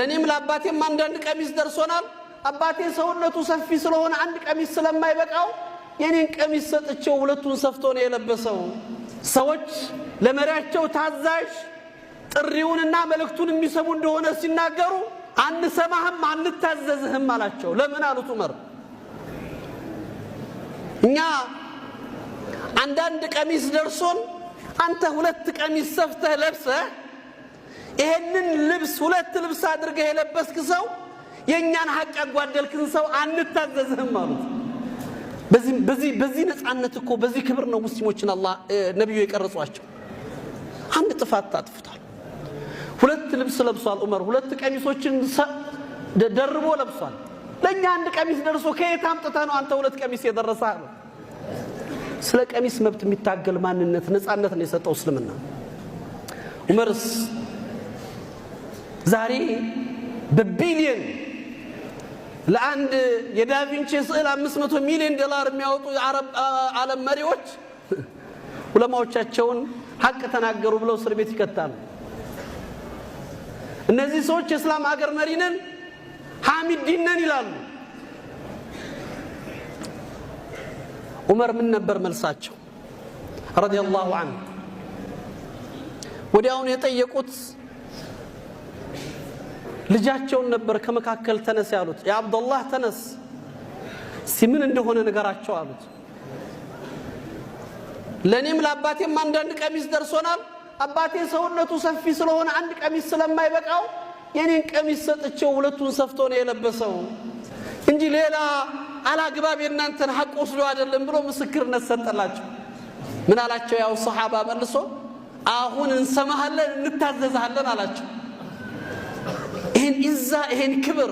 እኔም ለአባቴም አንዳንድ ቀሚስ ደርሶናል። አባቴ ሰውነቱ ሰፊ ስለሆነ አንድ ቀሚስ ስለማይበቃው የኔን ቀሚስ ሰጥቼው ሁለቱን ሰፍቶ ነው የለበሰው። ሰዎች ለመሪያቸው ታዛዥ ጥሪውንና መልእክቱን የሚሰሙ እንደሆነ ሲናገሩ አንሰማህም አንታዘዝህም አላቸው። ለምን አሉት ዑመር። እኛ አንዳንድ ቀሚስ ደርሶን አንተ ሁለት ቀሚስ ሰፍተህ ለብሰህ ይሄንን ልብስ ሁለት ልብስ አድርገህ የለበስክ ሰው የኛን ሐቅ ያጓደልክን ሰው አንታዘዝህም አሉት። በዚህ ነፃነት እኮ በዚህ ክብር ነው ሙስሊሞችን አላህ ነብዩ የቀረጿቸው። አንድ ጥፋት ታጥፍታል። ሁለት ልብስ ለብሷል ዑመር፣ ሁለት ቀሚሶችን ደርቦ ለብሷል። ለኛ አንድ ቀሚስ ደርሶ ከየት አምጥተህ ነው አንተ ሁለት ቀሚስ የደረሰህ ነው? ስለ ቀሚስ መብት የሚታገል ማንነት ነፃነት ነው የሰጠው እስልምና። ዑመርስ ዛሬ በቢሊየን ለአንድ የዳቪንቺ ስዕል 500 ሚሊዮን ዶላር የሚያወጡ የአረብ ዓለም መሪዎች ዑለማዎቻቸውን ሐቅ ተናገሩ ብለው እስር ቤት ይከታሉ። እነዚህ ሰዎች የእስላም ሀገር መሪ ነን ሐሚድ ዲን ነን ይላሉ። ዑመር ምን ነበር መልሳቸው? ረዲየላሁ ዐንሁ ወዲያውኑ የጠየቁት ልጃቸውን ነበር። ከመካከል ተነስ ያሉት፣ ያ አብዱላህ ተነስ ሲምን እንደሆነ ነገራቸው አሉት። ለኔም ለአባቴም አንዳንድ ቀሚስ ደርሶናል። አባቴ ሰውነቱ ሰፊ ስለሆነ አንድ ቀሚስ ስለማይበቃው የኔን ቀሚስ ሰጥቼው ሁለቱን ሰፍቶ ነው የለበሰው እንጂ ሌላ አላግባብ የናንተን ሐቅ ወስዶ አይደለም ብሎ ምስክርነት ሰጠላቸው። ምን አላቸው? ያው ሱሐባ መልሶ አሁን እንሰማሃለን እንታዘዛለን አላቸው። ይሄን ኢዛ ይሄን ክብር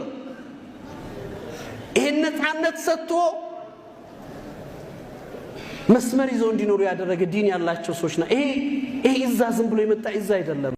ይሄን ነፃነት ሰጥቶ መስመር ይዘው እንዲኖሩ ያደረገ ዲን ያላቸው ሰዎች ነው። ይሄ ኢዛ ዝም ብሎ የመጣ ኢዛ አይደለም።